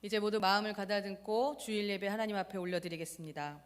이제 모두 마음을 가다듬고 주일 예배 하나님 앞에 올려드리겠습니다.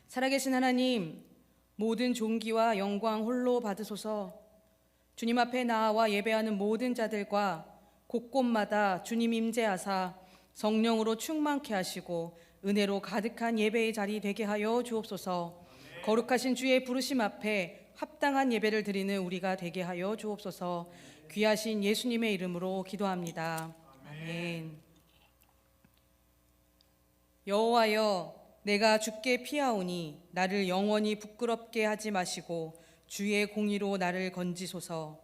살아계신 하나님, 모든 존귀와 영광 홀로 받으소서. 주님 앞에 나와 예배하는 모든 자들과 곳곳마다 주님 임재하사 성령으로 충만케 하시고 은혜로 가득한 예배의 자리 되게 하여 주옵소서. 거룩하신 주의 부르심 앞에 합당한 예배를 드리는 우리가 되게 하여 주옵소서. 귀하신 예수님의 이름으로 기도합니다. 아멘. 여호와여, 내가 주께 피하오니 나를 영원히 부끄럽게 하지 마시고 주의 공의로 나를 건지소서.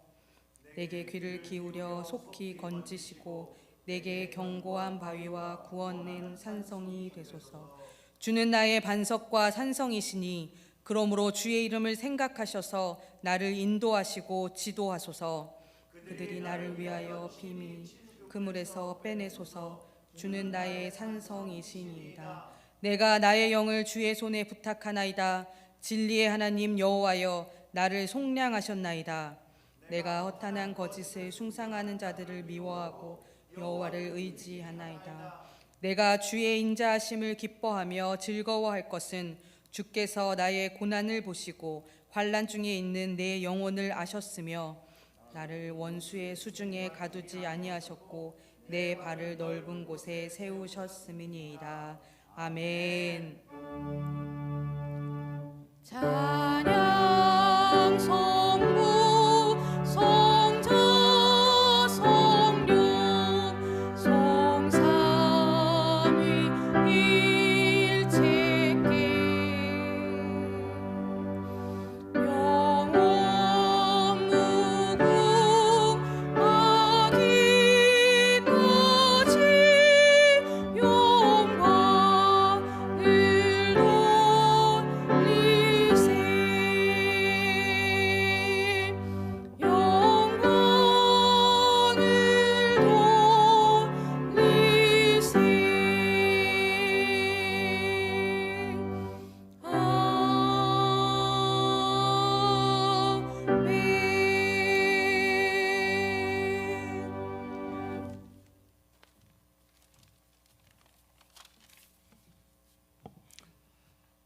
내게 귀를 기울여 속히 건지시고 내게 견고한 바위와 구원된 산성이 되소서. 주는 나의 반석과 산성이시니 그러므로 주의 이름을 생각하셔서 나를 인도하시고 지도하소서. 그들이 나를 위하여 빔이 그물에서 빼내소서. 주는 나의 산성이시니이다. 내가 나의 영을 주의 손에 부탁하나이다. 진리의 하나님 여호와여, 나를 속량하셨나이다. 내가 허탄한 거짓을 숭상하는 자들을 미워하고 여호와를 의지하나이다. 내가 주의 인자하심을 기뻐하며 즐거워할 것은 주께서 나의 고난을 보시고 환난 중에 있는 내 영혼을 아셨으며 나를 원수의 수중에 가두지 아니하셨고 내 발을 넓은 곳에 세우셨음이니이다. 아멘. 찬양 성부 성자 성령 성삼위 일체께 영원 무궁하기까지 영광을 돌리세.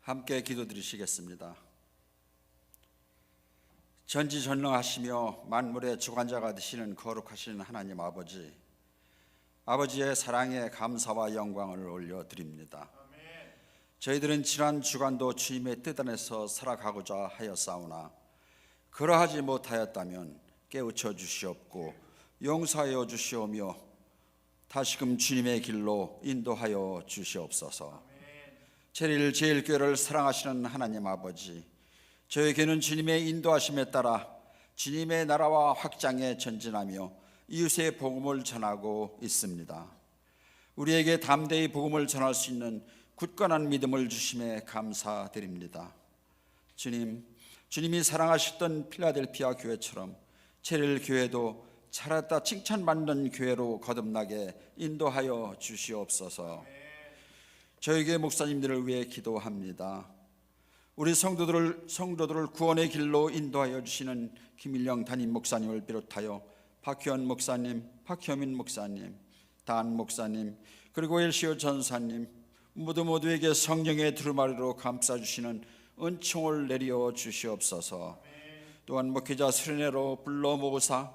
함께 기도드리시겠습니다. 전지전능하시며 만물의 주관자가 되시는 거룩하신 하나님 아버지, 아버지의 사랑에 감사와 영광을 올려드립니다. 저희들은 지난 주간도 주님의 뜻 안에서 살아가고자 하였사오나 그러하지 못하였다면 깨우쳐 주시옵고 용서하여 주시오며 다시금 주님의 길로 인도하여 주시옵소서. 제일교회를 사랑하시는 하나님 아버지, 저에게는 주님의 인도하심에 따라 주님의 나라와 확장에 전진하며 이웃의 복음을 전하고 있습니다. 우리에게 담대히 복음을 전할 수 있는 굳건한 믿음을 주심에 감사드립니다. 주님이 사랑하셨던 필라델피아 교회처럼 제일교회도 잘했다 칭찬받는 교회로 거듭나게 인도하여 주시옵소서. 저에게 목사님들을 위해 기도합니다. 우리 성도들을 구원의 길로 인도하여 주시는 김일영 담임 목사님을 비롯하여 박희원 목사님, 박효민 목사님, 단 목사님, 그리고 엘시오 전사님 모두에게 성령의 두루마리로 감싸주시는 은총을 내려 주시옵소서. 또한 목회자 수련회로 불러 모으사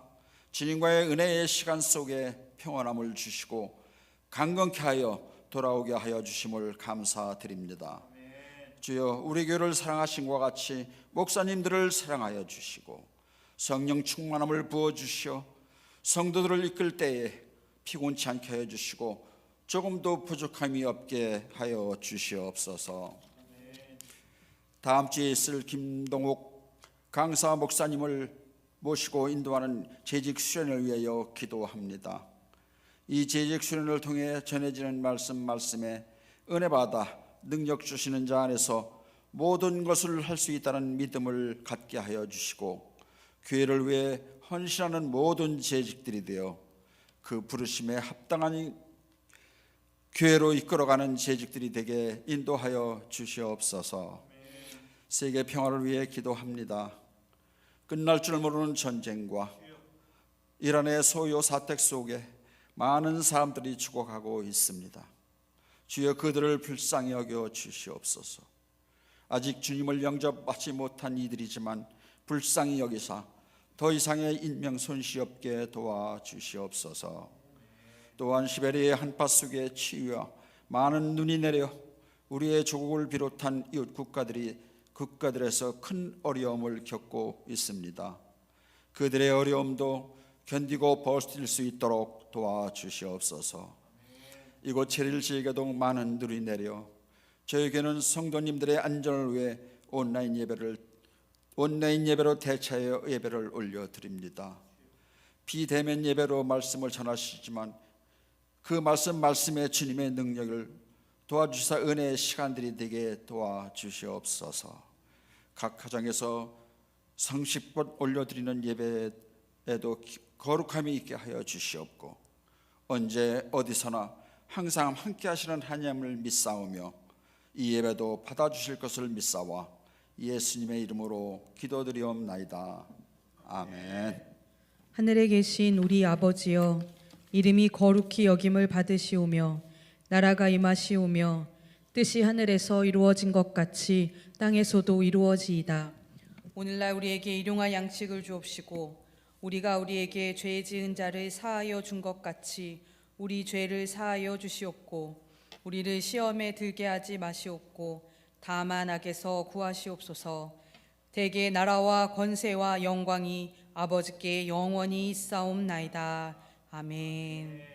주님과의 은혜의 시간 속에 평안함을 주시고 강건케 하여 돌아오게 하여 주심을 감사드립니다. 주여, 우리 교회를 사랑하신 것과 같이 목사님들을 사랑하여 주시고 성령 충만함을 부어주시어 성도들을 이끌 때에 피곤치 않게 하여 주시고 조금도 부족함이 없게 하여 주시옵소서. 다음 주에 있을 김동욱 강사 목사님을 모시고 인도하는 재직 수련을 위하여 기도합니다. 이 재직 수련을 통해 전해지는 말씀에 은혜 받아 능력 주시는 자 안에서 모든 것을 할 수 있다는 믿음을 갖게 하여 주시고 교회를 위해 헌신하는 모든 재직들이 되어 그 부르심에 합당한 교회로 이끌어가는 재직들이 되게 인도하여 주시옵소서. 세계 평화를 위해 기도합니다. 끝날 줄 모르는 전쟁과 이란의 소요 사택 속에 많은 사람들이 죽어가고 있습니다. 주여, 그들을 불쌍히 여겨 주시옵소서. 아직 주님을 영접하지 못한 이들이지만 불쌍히 여기사 더 이상의 인명 손실 없게 도와주시옵소서. 또한 시베리아의 한파 속에 치유와 많은 눈이 내려 우리의 조국을 비롯한 이웃 국가들에서 큰 어려움을 겪고 있습니다. 그들의 어려움도 견디고 버틸 수 있도록 도와주시옵소서. 이곳 제일지역에도 많은 눈이 내려 저에게는 성도님들의 안전을 위해 온라인 예배로 대체하여 예배를 올려드립니다. 비대면 예배로 말씀을 전하시지만 그 말씀에 주님의 능력을 도와주시사 은혜의 시간들이 되게 도와주시옵소서. 각 가정에서 성식껏 올려드리는 예배에도 거룩함이 있게 하여 주시옵고 언제 어디서나 항상 함께 하시는 하나님을 믿사오며 이 예배도 받아주실 것을 믿사와 예수님의 이름으로 기도드리옵나이다. 아멘. 하늘에 계신 우리 아버지여, 이름이 거룩히 여김을 받으시오며 나라가 임하시오며 뜻이 하늘에서 이루어진 것 같이 땅에서도 이루어지이다. 오늘날 우리에게 일용할 양식을 주옵시고 우리가 우리에게 죄 지은 자를 사하여 준 것 같이 우리 죄를 사하여 주시옵고 우리를 시험에 들게 하지 마시옵고 다만 악에서 구하시옵소서. 대개 나라와 권세와 영광이 아버지께 영원히 있사옵나이다. 아멘.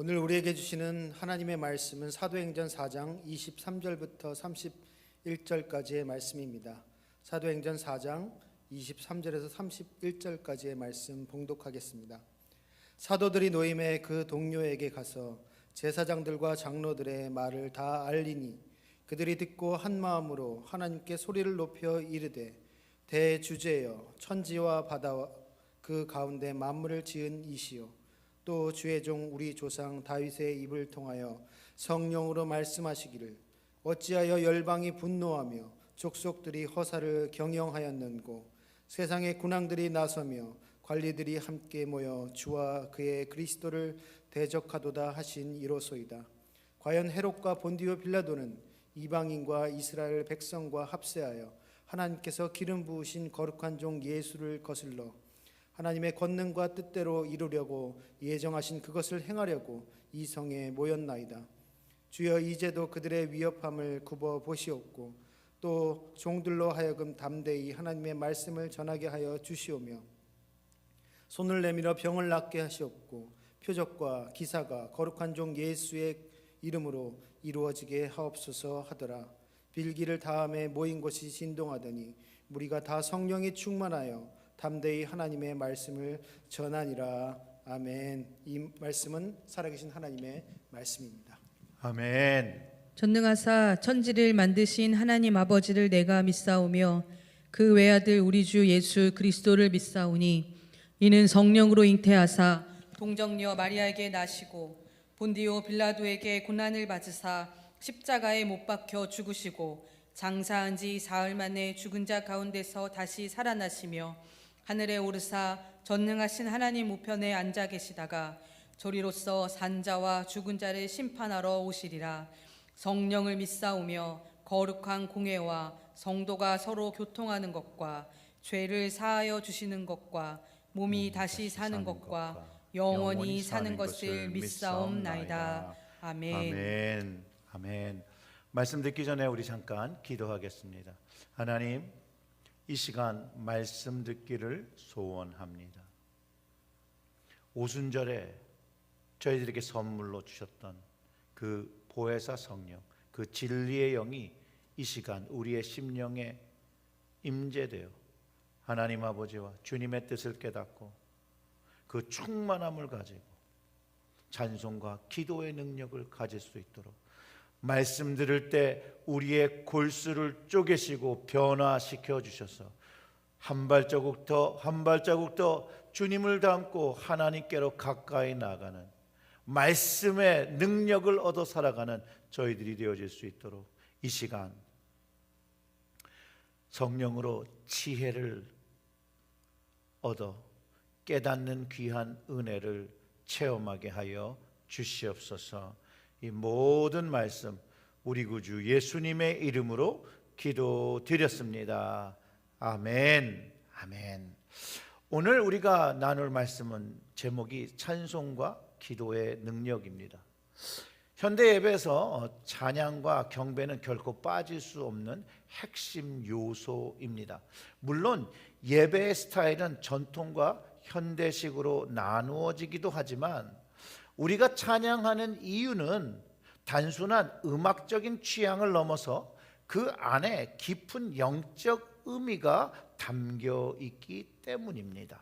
오늘 우리에게 주시는 하나님의 말씀은 사도행전 4장 23절부터 31절까지의 말씀입니다. 사도행전 4장 23절에서 31절까지의 말씀 봉독하겠습니다. 사도들이 노임에 그 동료에게 가서 제사장들과 장로들의 말을 다 알리니 그들이 듣고 한 마음으로 하나님께 소리를 높여 이르되 대주제여 천지와 바다와 그 가운데 만물을 지은 이시요 또 주의 종 우리 조상 다윗의 입을 통하여 성령으로 말씀하시기를 어찌하여 열방이 분노하며 족속들이 허사를 경영하였는고 세상의 군왕들이 나서며 관리들이 함께 모여 주와 그의 그리스도를 대적하도다 하신 이로소이다. 과연 헤롯과 본디오 빌라도는 이방인과 이스라엘 백성과 합세하여 하나님께서 기름 부으신 거룩한 종 예수를 거슬러 하나님의 권능과 뜻대로 이루려고 예정하신 그것을 행하려고 이 성에 모였나이다. 주여 이제도 그들의 위협함을 굽어 보시옵고 또 종들로 하여금 담대히 하나님의 말씀을 전하게 하여 주시오며 손을 내밀어 병을 낫게 하시옵고 표적과 기사가 거룩한 종 예수의 이름으로 이루어지게 하옵소서 하더라. 빌기를 다음에 모인 곳이 진동하더니 무리가 다 성령이 충만하여 담대히 하나님의 말씀을 전하니라. 아멘. 이 말씀은 살아계신 하나님의 말씀입니다. 아멘. 전능하사 천지를 만드신 하나님 아버지를 내가 믿사오며 그 외아들 우리 주 예수 그리스도를 믿사오니 이는 성령으로 잉태하사 동정녀 마리아에게 나시고 본디오 빌라도에게 고난을 받으사 십자가에 못 박혀 죽으시고 장사한 지 사흘 만에 죽은 자 가운데서 다시 살아나시며 하늘에 오르사 전능하신 하나님 우편에 앉아 계시다가 저리로서 산자와 죽은 자를 심판하러 오시리라. 성령을 믿사오며 거룩한 공회와 성도가 서로 교통하는 것과 죄를 사하여 주시는 것과 몸이 다시 사는 것과 영원히 사는 것을 믿사옵나이다. 아멘. 아멘. 아멘. 말씀 듣기 전에 우리 잠깐 기도하겠습니다. 하나님, 이 시간 말씀 듣기를 소원합니다. 오순절에 저희들에게 선물로 주셨던 그 보혜사 성령, 그 진리의 영이 이 시간 우리의 심령에 임재되어 하나님 아버지와 주님의 뜻을 깨닫고 그 충만함을 가지고 찬송과 기도의 능력을 가질 수 있도록 말씀 들을 때 우리의 골수를 쪼개시고 변화시켜 주셔서 한 발자국 더 주님을 닮고 하나님께로 가까이 나가는 말씀의 능력을 얻어 살아가는 저희들이 되어질 수 있도록 이 시간 성령으로 지혜를 얻어 깨닫는 귀한 은혜를 체험하게 하여 주시옵소서. 이 모든 말씀 우리 구주 예수님의 이름으로 기도드렸습니다. 아멘. 아멘. 오늘 우리가 나눌 말씀은 제목이 찬송과 기도의 능력입니다. 현대 예배에서 찬양과 경배는 결코 빠질 수 없는 핵심 요소입니다. 물론 예배의 스타일은 전통과 현대식으로 나누어지기도 하지만 우리가 찬양하는 이유는 단순한 음악적인 취향을 넘어서 그 안에 깊은 영적 의미가 담겨 있기 때문입니다.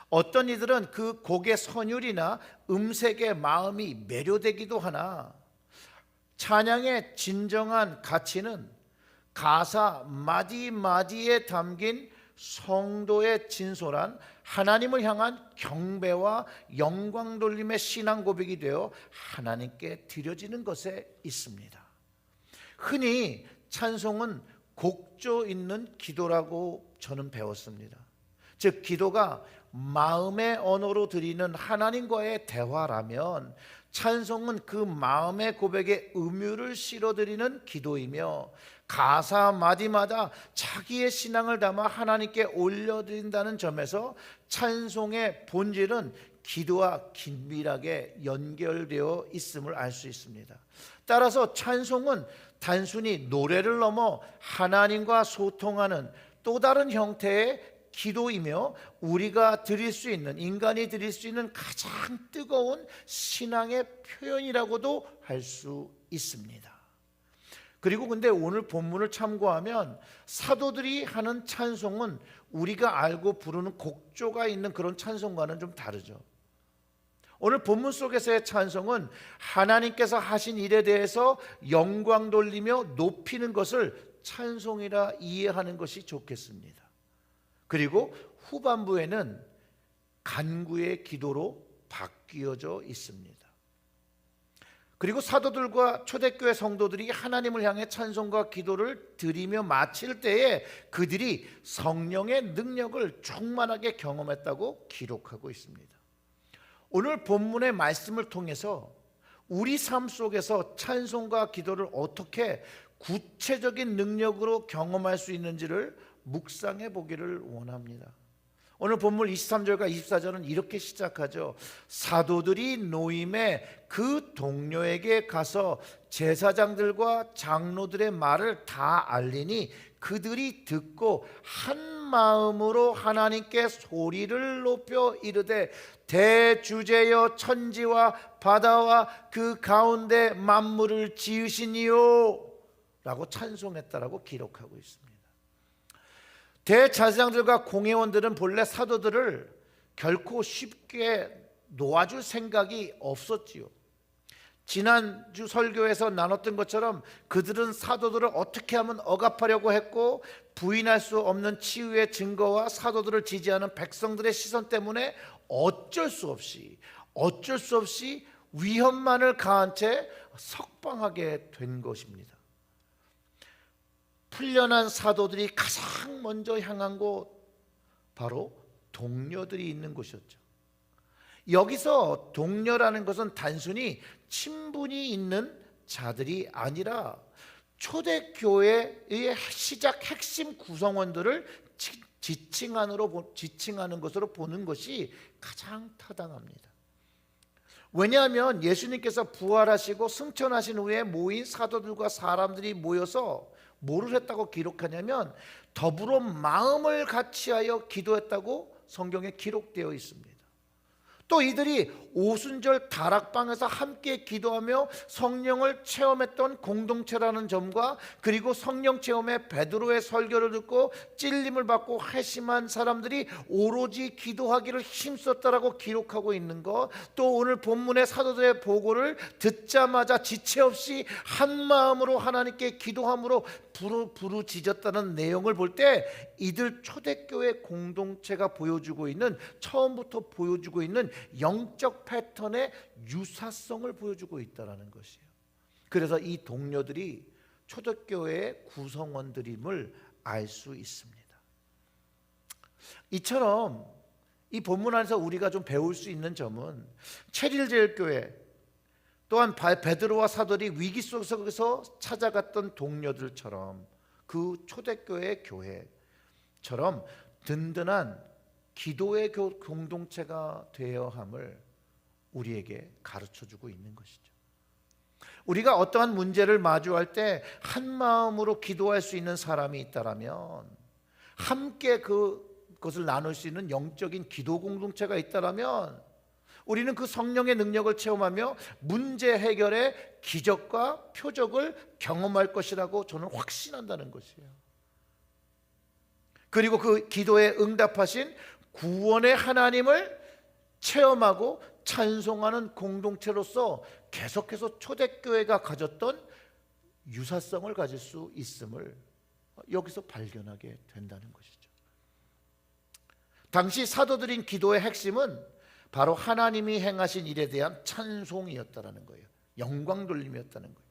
어떤 이들은 그 곡의 선율이나 음색에 마음이 매료되기도 하나 찬양의 진정한 가치는 가사 마디마디에 담긴 성도의 진솔한 하나님을 향한 경배와 영광 돌림의 신앙 고백이 되어 하나님께 드려지는 것에 있습니다. 흔히 찬송은 곡조 있는 기도라고 저는 배웠습니다. 즉 기도가 마음의 언어로 드리는 하나님과의 대화라면 찬송은 그 마음의 고백에 음유를 실어드리는 기도이며 가사 마디마다 자기의 신앙을 담아 하나님께 올려드린다는 점에서 찬송의 본질은 기도와 긴밀하게 연결되어 있음을 알 수 있습니다. 따라서 찬송은 단순히 노래를 넘어 하나님과 소통하는 또 다른 형태의 기도이며 우리가 드릴 수 있는, 인간이 드릴 수 있는 가장 뜨거운 신앙의 표현이라고도 할 수 있습니다. 그리고 근데 오늘 본문을 참고하면 사도들이 하는 찬송은 우리가 알고 부르는 곡조가 있는 그런 찬송과는 좀 다르죠. 오늘 본문 속에서의 찬송은 하나님께서 하신 일에 대해서 영광 돌리며 높이는 것을 찬송이라 이해하는 것이 좋겠습니다. 그리고 후반부에는 간구의 기도로 바뀌어져 있습니다. 그리고 사도들과 초대교회 성도들이 하나님을 향해 찬송과 기도를 드리며 마칠 때에 그들이 성령의 능력을 충만하게 경험했다고 기록하고 있습니다. 오늘 본문의 말씀을 통해서 우리 삶 속에서 찬송과 기도를 어떻게 구체적인 능력으로 경험할 수 있는지를 묵상해 보기를 원합니다. 오늘 본문 23절과 24절은 이렇게 시작하죠. 사도들이 노임에 그 동료에게 가서 제사장들과 장로들의 말을 다 알리니 그들이 듣고 한 마음으로 하나님께 소리를 높여 이르되 대주제여 천지와 바다와 그 가운데 만물을 지으시니요 라고 찬송했다라고 기록하고 있습니다. 대제사장들과 공회원들은 본래 사도들을 결코 쉽게 놓아줄 생각이 없었지요. 지난주 설교에서 나눴던 것처럼 그들은 사도들을 어떻게 하면 억압하려고 했고 부인할 수 없는 치유의 증거와 사도들을 지지하는 백성들의 시선 때문에 어쩔 수 없이 위험만을 가한 채 석방하게 된 것입니다. 풀려난 사도들이 가장 먼저 향한 곳 바로 동료들이 있는 곳이었죠. 여기서 동료라는 것은 단순히 친분이 있는 자들이 아니라 초대교회의 시작 핵심 구성원들을 지칭하는 것으로 보는 것이 가장 타당합니다. 왜냐하면 예수님께서 부활하시고 승천하신 후에 모인 사도들과 사람들이 모여서 뭐를 했다고 기록하냐면 더불어 마음을 같이하여 기도했다고 성경에 기록되어 있습니다. 또 이들이 오순절 다락방에서 함께 기도하며 성령을 체험했던 공동체라는 점과 그리고 성령 체험에 베드로의 설교를 듣고 찔림을 받고 회심한 사람들이 오로지 기도하기를 힘썼다라고 기록하고 있는 것, 또 오늘 본문의 사도들의 보고를 듣자마자 지체 없이 한 마음으로 하나님께 기도함으로 부르짖었다는 내용을 볼 때 이들 초대교회 공동체가 처음부터 보여주고 있는 영적 패턴의 유사성을 보여주고 있다는 것이에요. 그래서 이 동료들이 초대교회의 구성원들임을 알 수 있습니다. 이처럼 이 본문 안에서 우리가 좀 배울 수 있는 점은 체릴제일교회 또한 베드로와 사도들이 위기 속에서 찾아갔던 동료들처럼 그 초대교회 교회처럼 든든한 기도의 공동체가 되어야 함을 우리에게 가르쳐주고 있는 것이죠. 우리가 어떠한 문제를 마주할 때 한 마음으로 기도할 수 있는 사람이 있다라면, 함께 그것을 나눌 수 있는 영적인 기도 공동체가 있다라면 우리는 그 성령의 능력을 체험하며 문제 해결의 기적과 표적을 경험할 것이라고 저는 확신한다는 것이에요. 그리고 그 기도에 응답하신 구원의 하나님을 체험하고 찬송하는 공동체로서 계속해서 초대교회가 가졌던 유사성을 가질 수 있음을 여기서 발견하게 된다는 것이죠. 당시 사도들인 기도의 핵심은 바로 하나님이 행하신 일에 대한 찬송이었다는 거예요. 영광 돌림이었다는 거예요.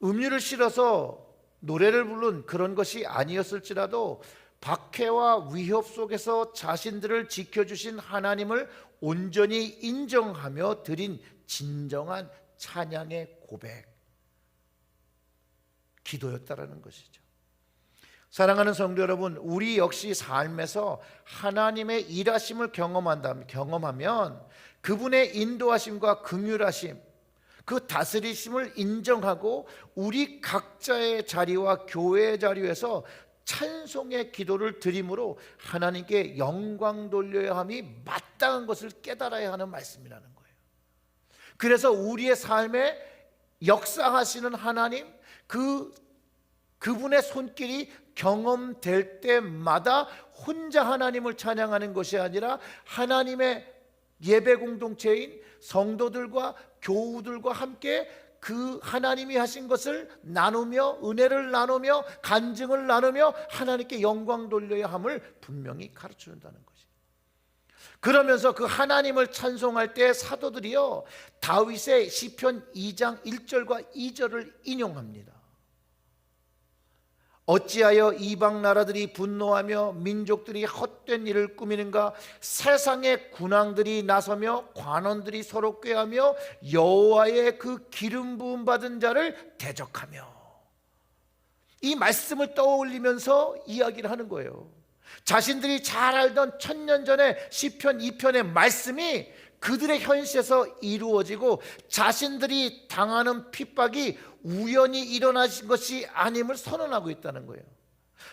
음료를 실어서 노래를 부른 그런 것이 아니었을지라도 박해와 위협 속에서 자신들을 지켜주신 하나님을 온전히 인정하며 드린 진정한 찬양의 고백, 기도였다라는 것이죠. 사랑하는 성도 여러분, 우리 역시 삶에서 하나님의 일하심을 경험하면 그분의 인도하심과 긍휼하심, 그 다스리심을 인정하고 우리 각자의 자리와 교회의 자리에서 찬송의 기도를 드림으로 하나님께 영광 돌려야 함이 마땅한 것을 깨달아야 하는 말씀이라는 거예요. 그래서 우리의 삶에 역사하시는 하나님, 그분의 손길이 경험될 때마다 혼자 하나님을 찬양하는 것이 아니라 하나님의 예배 공동체인 성도들과 교우들과 함께 그 하나님이 하신 것을 나누며 은혜를 나누며 간증을 나누며 하나님께 영광 돌려야 함을 분명히 가르쳐 준다는 것이에요. 그러면서 그 하나님을 찬송할 때 사도들이요, 다윗의 시편 2장 1절과 2절을 인용합니다. 어찌하여 이방 나라들이 분노하며 민족들이 헛된 일을 꾸미는가? 세상의 군왕들이 나서며 관원들이 서로 꾀하며 여호와의 그 기름 부음 받은 자를 대적하며. 이 말씀을 떠올리면서 이야기를 하는 거예요. 자신들이 잘 알던 1000년 전에 시편 2편의 말씀이 그들의 현실에서 이루어지고 자신들이 당하는 핍박이 우연히 일어나신 것이 아님을 선언하고 있다는 거예요.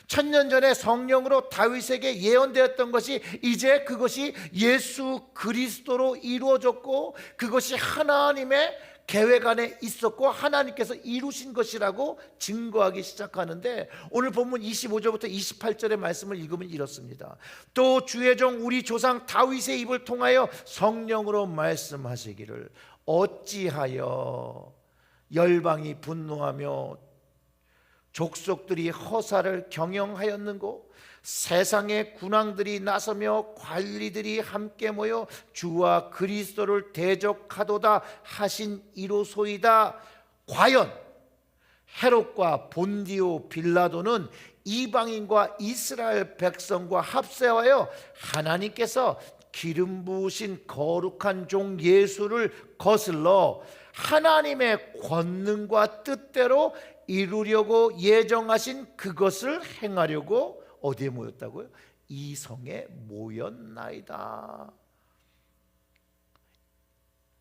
1000년 전에 성령으로 다윗에게 예언되었던 것이 이제 그것이 예수 그리스도로 이루어졌고 그것이 하나님의 계획 안에 있었고 하나님께서 이루신 것이라고 증거하기 시작하는데, 오늘 본문 25절부터 28절의 말씀을 읽으면 이렇습니다. 또 주의 종 우리 조상 다윗의 입을 통하여 성령으로 말씀하시기를 어찌하여 열방이 분노하며 족속들이 허사를 경영하였는고? 세상의 군왕들이 나서며 관리들이 함께 모여 주와 그리스도를 대적하도다 하신 이로소이다. 과연 헤롯과 본디오 빌라도는 이방인과 이스라엘 백성과 합세하여 하나님께서 기름 부으신 거룩한 종 예수를 거슬러 하나님의 권능과 뜻대로 이루려고 예정하신 그것을 행하려고 어디에 모였다고요? 이 성에 모였나이다.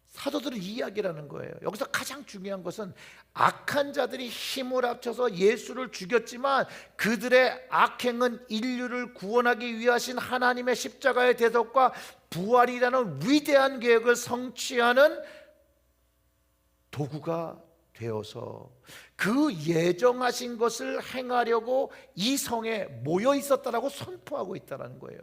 사도들은 이 이야기라는 거예요. 여기서 가장 중요한 것은 악한 자들이 힘을 합쳐서 예수를 죽였지만 그들의 악행은 인류를 구원하기 위하신 하나님의 십자가의 대속과 부활이라는 위대한 계획을 성취하는 도구가 되어서 그 예정하신 것을 행하려고 이 성에 모여 있었다라고 선포하고 있다는 거예요.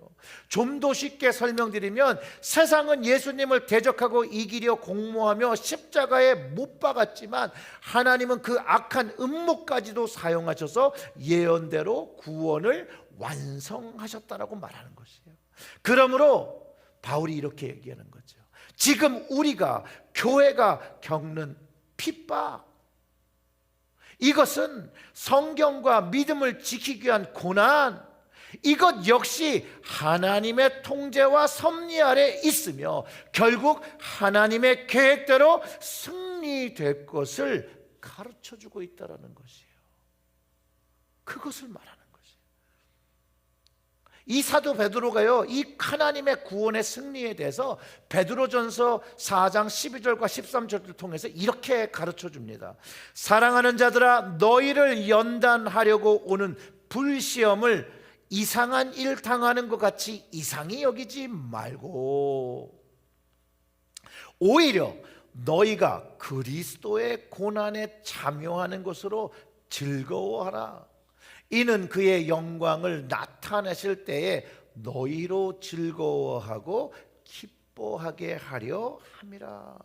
좀 더 쉽게 설명드리면 세상은 예수님을 대적하고 이기려 공모하며 십자가에 못 박았지만 하나님은 그 악한 음모까지도 사용하셔서 예언대로 구원을 완성하셨다라고 말하는 것이에요. 그러므로 바울이 이렇게 얘기하는 거죠. 지금 우리가 교회가 겪는 핍박, 이것은 성경과 믿음을 지키기 위한 고난, 이것 역시 하나님의 통제와 섭리 아래 있으며 결국 하나님의 계획대로 승리될 것을 가르쳐주고 있다는 것이에요. 그것을 말하는 것이에요. 이 사도 베드로가요, 이 하나님의 구원의 승리에 대해서 베드로전서 4장 12절과 13절을 통해서 이렇게 가르쳐 줍니다. 사랑하는 자들아, 너희를 연단하려고 오는 불시험을 이상한 일 당하는 것 같이 이상히 여기지 말고 오히려 너희가 그리스도의 고난에 참여하는 것으로 즐거워하라. 이는 그의 영광을 나타내실 때에 너희로 즐거워하고 기뻐하게 하려 함이라.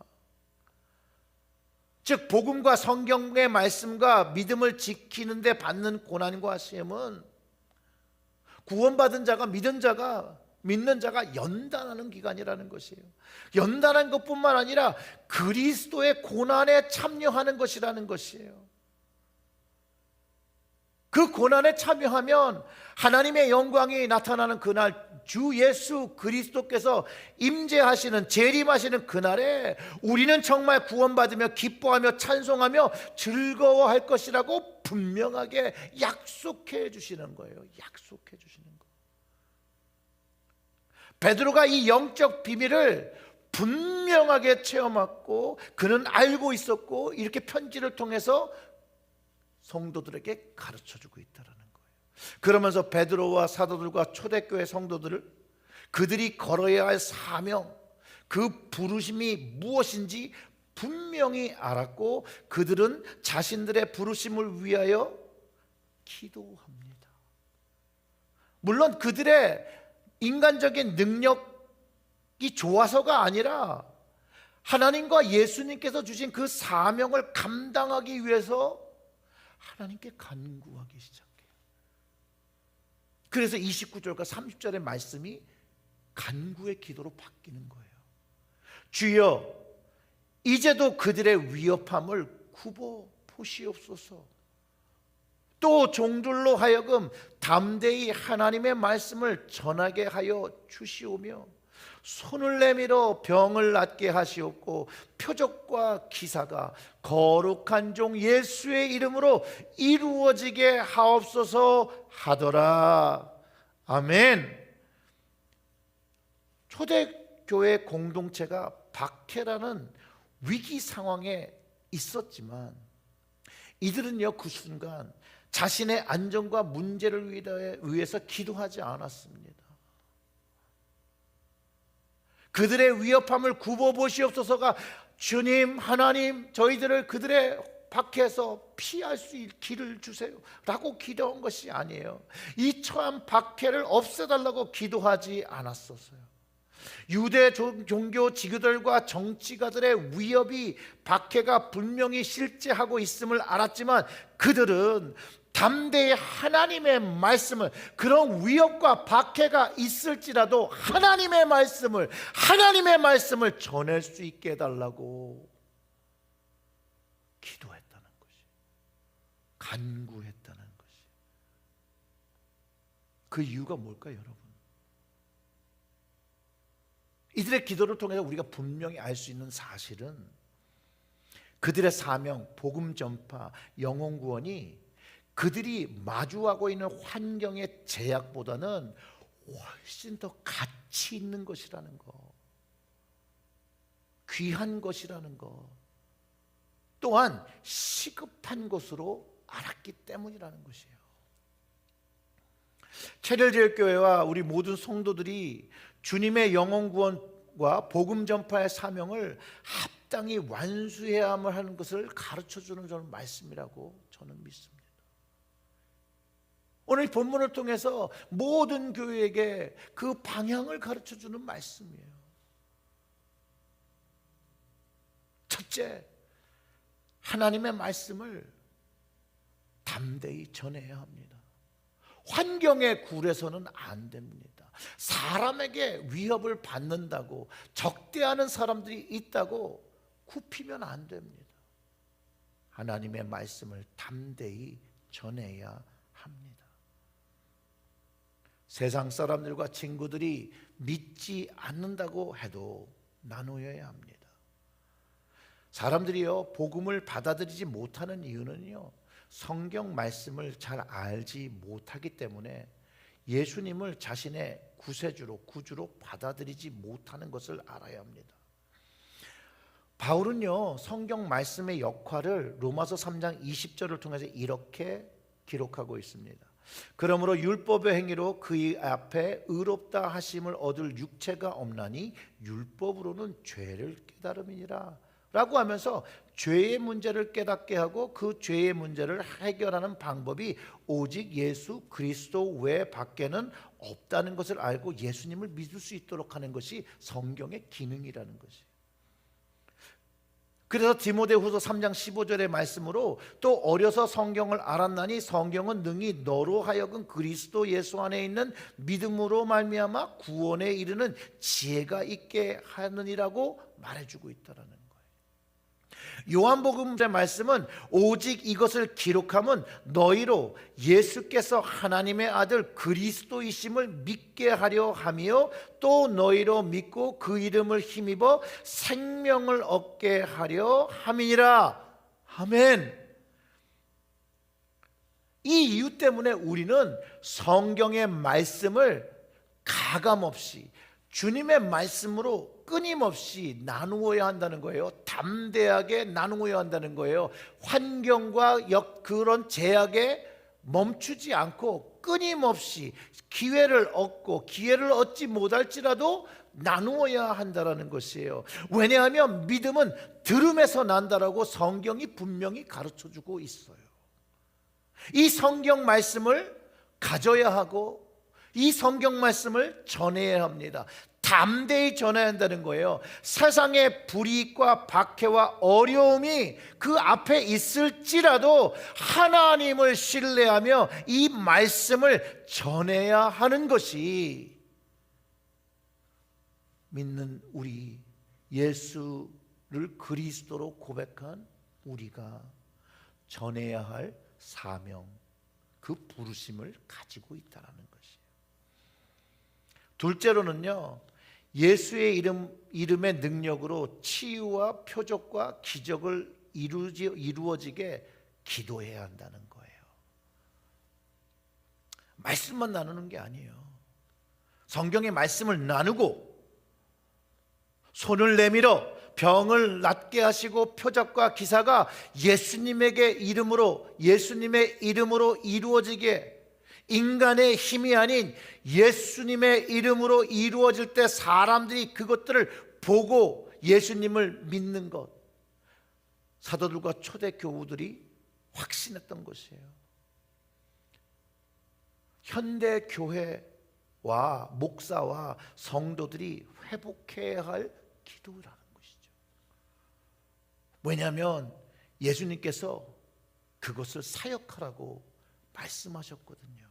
즉 복음과 성경의 말씀과 믿음을 지키는데 받는 고난과 시험은 구원받은 자가 믿는 자가 연단하는 기간이라는 것이에요. 연단한 것뿐만 아니라 그리스도의 고난에 참여하는 것이라는 것이에요. 그 고난에 참여하면 하나님의 영광이 나타나는 그날, 주 예수 그리스도께서 임재하시는, 재림하시는 그날에 우리는 정말 구원받으며 기뻐하며 찬송하며 즐거워할 것이라고 분명하게 약속해 주시는 거예요. 약속해 주시는 거. 베드로가 이 영적 비밀을 분명하게 체험했고 그는 알고 있었고 이렇게 편지를 통해서 성도들에게 가르쳐주고 있다는 거예요. 그러면서 베드로와 사도들과 초대교회 성도들을 그들이 걸어야 할 사명, 그 부르심이 무엇인지 분명히 알았고 그들은 자신들의 부르심을 위하여 기도합니다. 물론 그들의 인간적인 능력이 좋아서가 아니라 하나님과 예수님께서 주신 그 사명을 감당하기 위해서 하나님께 간구하기 시작해요. 그래서 29절과 30절의 말씀이 간구의 기도로 바뀌는 거예요. 주여, 이제도 그들의 위협함을 굽어 보시옵소서. 또 종들로 하여금 담대히 하나님의 말씀을 전하게 하여 주시오며 손을 내밀어 병을 낫게 하시옵고 표적과 기사가 거룩한 종 예수의 이름으로 이루어지게 하옵소서 하더라. 아멘. 초대교회 공동체가 박해라는 위기 상황에 있었지만 이들은요, 그 순간 자신의 안전과 문제를 위해서 기도하지 않았습니다. 그들의 위협함을 굽어보시옵소서가 주님, 하나님, 저희들을 그들의 박해에서 피할 수 있는 길을 주세요 라고 기도한 것이 아니에요. 이 처한 박해를 없애달라고 기도하지 않았었어요. 유대 종교 지도자들과 정치가들의 위협이, 박해가 분명히 실제하고 있음을 알았지만 그들은 담대히 하나님의 말씀을, 그런 위협과 박해가 있을지라도 하나님의 말씀을 전할 수 있게 해달라고 기도했다는 것이, 간구했다는 것이. 그 이유가 뭘까요, 여러분? 이들의 기도를 통해서 우리가 분명히 알 수 있는 사실은 그들의 사명, 복음 전파, 영혼 구원이 그들이 마주하고 있는 환경의 제약보다는 훨씬 더 가치 있는 것이라는 것, 귀한 것이라는 것, 또한 시급한 것으로 알았기 때문이라는 것이에요. 체결제일교회와 우리 모든 성도들이 주님의 영혼 구원과 복음 전파의 사명을 합당히 완수해야만 하는 것을 가르쳐주는 저는 말씀이라고 저는 믿습니다. 오늘 본문을 통해서 모든 교회에게 그 방향을 가르쳐주는 말씀이에요. 첫째, 하나님의 말씀을 담대히 전해야 합니다. 환경에 굴해서는 안 됩니다. 사람에게 위협을 받는다고, 적대하는 사람들이 있다고 굽히면 안 됩니다. 하나님의 말씀을 담대히 전해야 합니다. 세상 사람들과 친구들이 믿지 않는다고 해도 나누어야 합니다. 사람들이요, 복음을 받아들이지 못하는 이유는요, 성경 말씀을 잘 알지 못하기 때문에 예수님을 자신의 구세주로, 구주로 받아들이지 못하는 것을 알아야 합니다. 바울은요, 성경 말씀의 역할을 로마서 3장 20절을 통해서 이렇게 기록하고 있습니다. 그러므로 율법의 행위로 그의 앞에 의롭다 하심을 얻을 육체가 없나니 율법으로는 죄를 깨달음이니라 라고 하면서 죄의 문제를 깨닫게 하고 그 죄의 문제를 해결하는 방법이 오직 예수 그리스도 외 밖에는 없다는 것을 알고 예수님을 믿을 수 있도록 하는 것이 성경의 기능이라는 것이. 그래서 디모데후서 3장 15절의 말씀으로 또 어려서 성경을 알았나니 성경은 능히 너로 하여금 그리스도 예수 안에 있는 믿음으로 말미암아 구원에 이르는 지혜가 있게 하느니라고 말해주고 있다라는 거예요. 요한복음의 말씀은 오직 이것을 기록함은 너희로 예수께서 하나님의 아들 그리스도이심을 믿게 하려 함이요 또 너희로 믿고 그 이름을 힘입어 생명을 얻게 하려 함이니라. 아멘. 이 이유 때문에 우리는 성경의 말씀을 가감없이 주님의 말씀으로 끊임없이 나누어야 한다는 거예요. 담대하게 나누어야 한다는 거예요. 환경과 그런 제약에 멈추지 않고 끊임없이 기회를 얻고 기회를 얻지 못할지라도 나누어야 한다라는 것이에요. 왜냐하면 믿음은 들음에서 난다라고 성경이 분명히 가르쳐주고 있어요. 이 성경 말씀을 가져야 하고 이 성경 말씀을 전해야 합니다. 담대히 전해야 한다는 거예요. 세상의 불이익과 박해와 어려움이 그 앞에 있을지라도 하나님을 신뢰하며 이 말씀을 전해야 하는 것이 믿는 우리, 예수를 그리스도로 고백한 우리가 전해야 할 사명, 그 부르심을 가지고 있다는 것이에요. 둘째로는요, 예수의 이름의 능력으로 치유와 표적과 기적을 이루어지게 기도해야 한다는 거예요. 말씀만 나누는 게 아니에요. 성경의 말씀을 나누고 손을 내밀어 병을 낫게 하시고 표적과 기사가 예수님의 이름으로 이루어지게, 인간의 힘이 아닌 예수님의 이름으로 이루어질 때 사람들이 그것들을 보고 예수님을 믿는 것, 사도들과 초대 교우들이 확신했던 것이에요. 현대 교회와 목사와 성도들이 회복해야 할 기도라는 것이죠. 왜냐하면 예수님께서 그것을 사역하라고 말씀하셨거든요.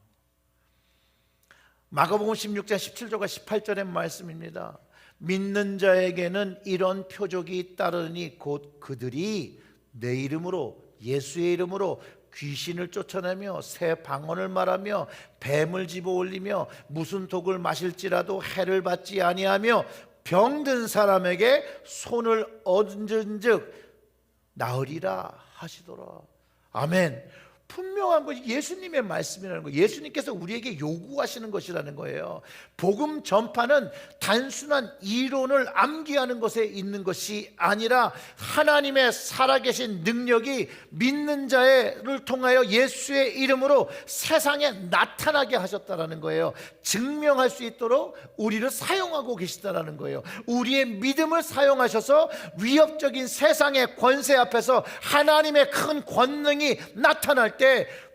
마가복음 16장 17절과 18절의 말씀입니다. 믿는 자에게는 이런 표적이 따르니 곧 그들이 내 이름으로, 예수의 이름으로 귀신을 쫓아내며 새 방언을 말하며 뱀을 집어올리며 무슨 독을 마실지라도 해를 받지 아니하며 병든 사람에게 손을 얹은즉 나으리라 하시더라. 아멘. 분명한 것이 예수님의 말씀이라는 거예요. 예수님께서 우리에게 요구하시는 것이라는 거예요. 복음 전파는 단순한 이론을 암기하는 것에 있는 것이 아니라 하나님의 살아계신 능력이 믿는 자를 통하여 예수의 이름으로 세상에 나타나게 하셨다라는 거예요. 증명할 수 있도록 우리를 사용하고 계시다라는 거예요. 우리의 믿음을 사용하셔서 위협적인 세상의 권세 앞에서 하나님의 큰 권능이 나타날 때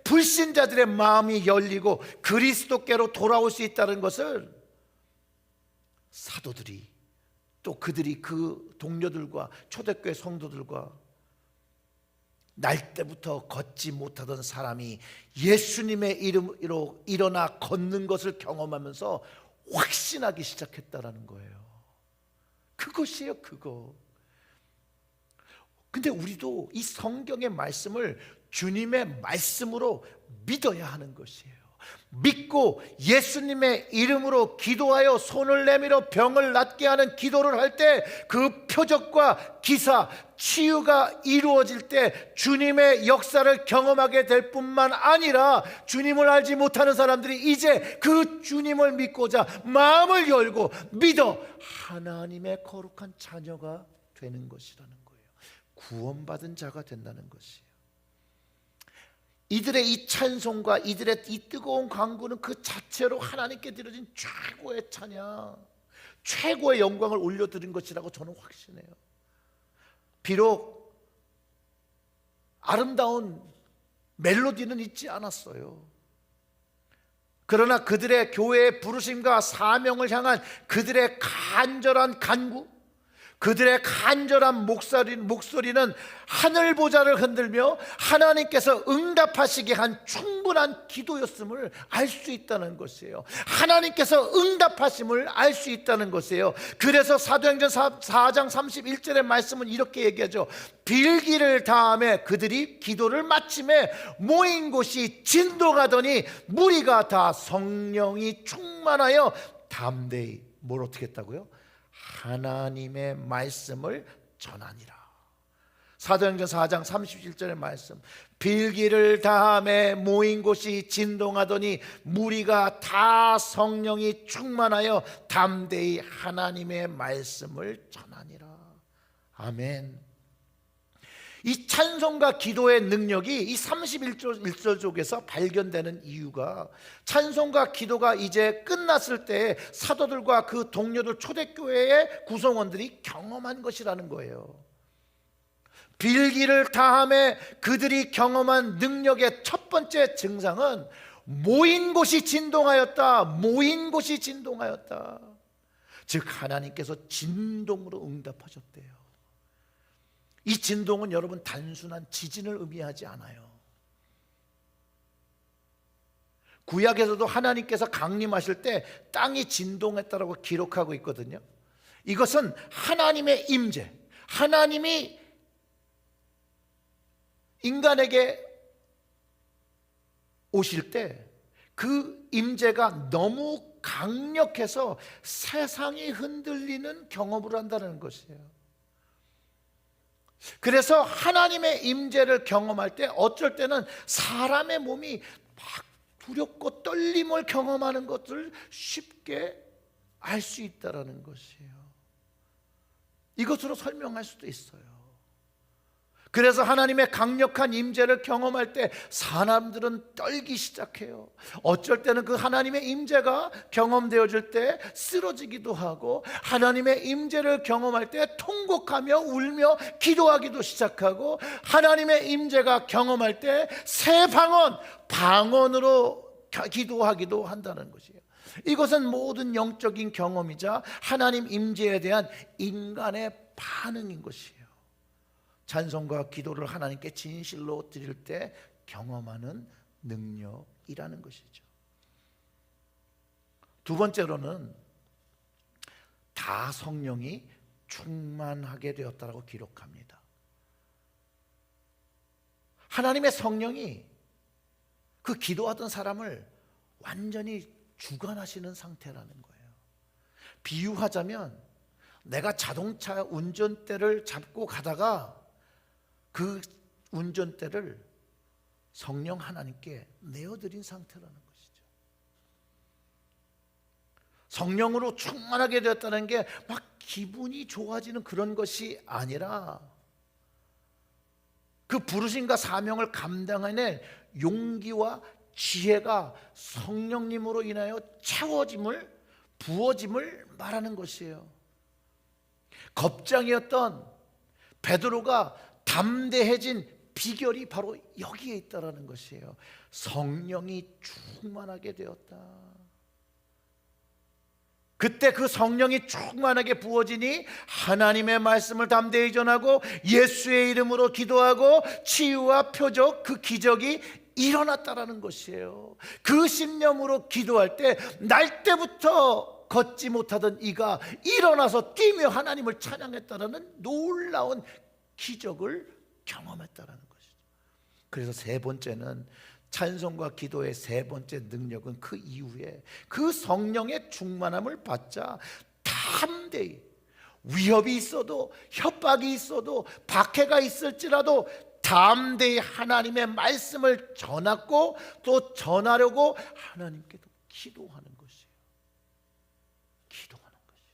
불신자들의 마음이 열리고 그리스도께로 돌아올 수 있다는 것을 사도들이, 또 그들이 그 동료들과 초대교회 성도들과 날 때부터 걷지 못하던 사람이 예수님의 이름으로 일어나 걷는 것을 경험하면서 확신하기 시작했다라는 거예요. 그것이에요, 그거. 근데 우리도 이 성경의 말씀을 주님의 말씀으로 믿어야 하는 것이에요. 믿고 예수님의 이름으로 기도하여 손을 내밀어 병을 낫게 하는 기도를 할 때 그 표적과 기사, 치유가 이루어질 때 주님의 역사를 경험하게 될 뿐만 아니라 주님을 알지 못하는 사람들이 이제 그 주님을 믿고자 마음을 열고 믿어 하나님의 거룩한 자녀가 되는 것이라는 거예요. 구원받은 자가 된다는 것이에요. 이들의 이 찬송과 이들의 이 뜨거운 간구는 그 자체로 하나님께 드려진 최고의 찬양, 최고의 영광을 올려드린 것이라고 저는 확신해요. 비록 아름다운 멜로디는 있지 않았어요. 그러나 그들의 교회의 부르심과 사명을 향한 그들의 간절한 간구, 그들의 간절한 목소리는 하늘 보좌를 흔들며 하나님께서 응답하시게 한 충분한 기도였음을 알 수 있다는 것이에요. 하나님께서 응답하심을 알 수 있다는 것이에요. 그래서 사도행전 4장 31절의 말씀은 이렇게 얘기하죠. 빌기를 다하며 그들이 기도를 마침에 모인 곳이 진동하더니 무리가 다 성령이 충만하여 담대히 뭘 어떻게 했다고요? 하나님의 말씀을 전하니라. 사도행전 4장 37절의 말씀, 빌기를 다하며 모인 곳이 진동하더니 무리가 다 성령이 충만하여 담대히 하나님의 말씀을 전하니라. 아멘. 이 찬송과 기도의 능력이 이 31절 속에서 발견되는 이유가, 찬송과 기도가 이제 끝났을 때 사도들과 그 동료들 초대교회의 구성원들이 경험한 것이라는 거예요. 빌기를 다함에 그들이 경험한 능력의 첫 번째 증상은 모인 곳이 진동하였다. 모인 곳이 진동하였다. 즉 하나님께서 진동으로 응답하셨대요. 이 진동은 여러분 단순한 지진을 의미하지 않아요. 구약에서도 하나님께서 강림하실 때 땅이 진동했다라고 기록하고 있거든요. 이것은 하나님의 임재, 하나님이 인간에게 오실 때 그 임재가 너무 강력해서 세상이 흔들리는 경험을 한다는 것이에요. 그래서 하나님의 임재를 경험할 때 어쩔 때는 사람의 몸이 막 두렵고 떨림을 경험하는 것을 쉽게 알 수 있다는 것이에요. 이것으로 설명할 수도 있어요. 그래서 하나님의 강력한 임재를 경험할 때 사람들은 떨기 시작해요. 어쩔 때는 그 하나님의 임재가 경험되어질 때 쓰러지기도 하고, 하나님의 임재를 경험할 때 통곡하며 울며 기도하기도 시작하고, 하나님의 임재가 경험할 때 새 방언으로 기도하기도 한다는 것이에요. 이것은 모든 영적인 경험이자 하나님 임재에 대한 인간의 반응인 것이에요. 찬송과 기도를 하나님께 진실로 드릴 때 경험하는 능력이라는 것이죠. 두 번째로는 다 성령이 충만하게 되었다라고 기록합니다. 하나님의 성령이 그 기도하던 사람을 완전히 주관하시는 상태라는 거예요. 비유하자면 내가 자동차 운전대를 잡고 가다가 그 운전대를 성령 하나님께 내어드린 상태라는 것이죠. 성령으로 충만하게 되었다는 게 막 기분이 좋아지는 그런 것이 아니라 그 부르심과 사명을 감당하는 용기와 지혜가 성령님으로 인하여 채워짐을, 부어짐을 말하는 것이에요. 겁장이었던 베드로가 담대해진 비결이 바로 여기에 있다라는 것이에요. 성령이 충만하게 되었다. 그때 그 성령이 충만하게 부어지니 하나님의 말씀을 담대히 전하고 예수의 이름으로 기도하고 치유와 표적, 그 기적이 일어났다라는 것이에요. 그 신념으로 기도할 때 날 때부터 걷지 못하던 이가 일어나서 뛰며 하나님을 찬양했다라는 놀라운 기적을 경험했다라는 것이죠. 그래서 세 번째는 찬송과 기도의 세 번째 능력은 그 이후에 그 성령의 충만함을 받자 담대히, 위협이 있어도 협박이 있어도 박해가 있을지라도 담대히 하나님의 말씀을 전하고 또 전하려고 하나님께도 기도하는 것이에요. 기도하는 것이에요.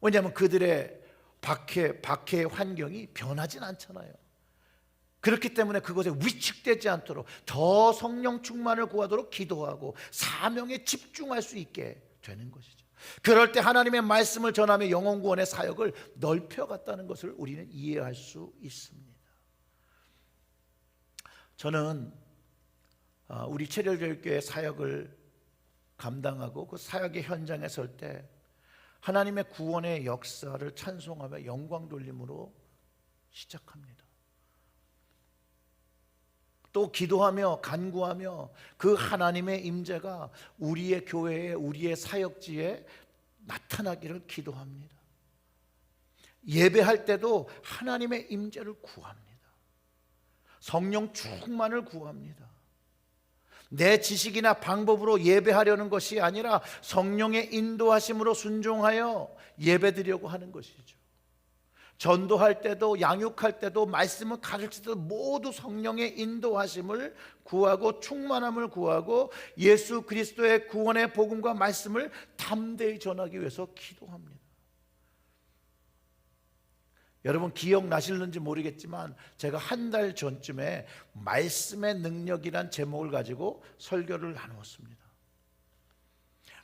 왜냐하면 그들의 박해의 환경이 변하진 않잖아요. 그렇기 때문에 그것에 위축되지 않도록 더 성령 충만을 구하도록 기도하고 사명에 집중할 수 있게 되는 것이죠. 그럴 때 하나님의 말씀을 전하며 영혼 구원의 사역을 넓혀갔다는 것을 우리는 이해할 수 있습니다. 저는 우리 체력교육교회 사역을 감당하고 그 사역의 현장에 설 때 하나님의 구원의 역사를 찬송하며 영광 돌림으로 시작합니다. 또 기도하며 간구하며 그 하나님의 임재가 우리의 교회에, 우리의 사역지에 나타나기를 기도합니다. 예배할 때도 하나님의 임재를 구합니다. 성령 충만을 구합니다. 내 지식이나 방법으로 예배하려는 것이 아니라 성령의 인도하심으로 순종하여 예배드리려고 하는 것이죠. 전도할 때도, 양육할 때도, 말씀을 가르칠 때도 모두 성령의 인도하심을 구하고 충만함을 구하고 예수 그리스도의 구원의 복음과 말씀을 담대히 전하기 위해서 기도합니다. 여러분 기억나실는지 모르겠지만 제가 한 달 전쯤에 말씀의 능력이란 제목을 가지고 설교를 나누었습니다.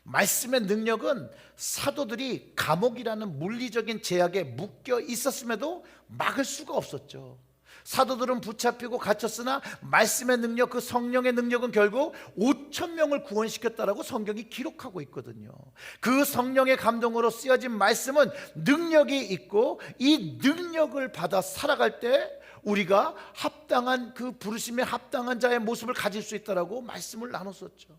말씀의 능력은 사도들이 감옥이라는 물리적인 제약에 묶여 있었음에도 막을 수가 없었죠. 사도들은 붙잡히고 갇혔으나 말씀의 능력, 그 성령의 능력은 결국 5천 명을 구원시켰다라고 성경이 기록하고 있거든요. 그 성령의 감동으로 쓰여진 말씀은 능력이 있고, 이 능력을 받아 살아갈 때 우리가 합당한, 그 부르심에 합당한 자의 모습을 가질 수 있다라고 말씀을 나눴었죠.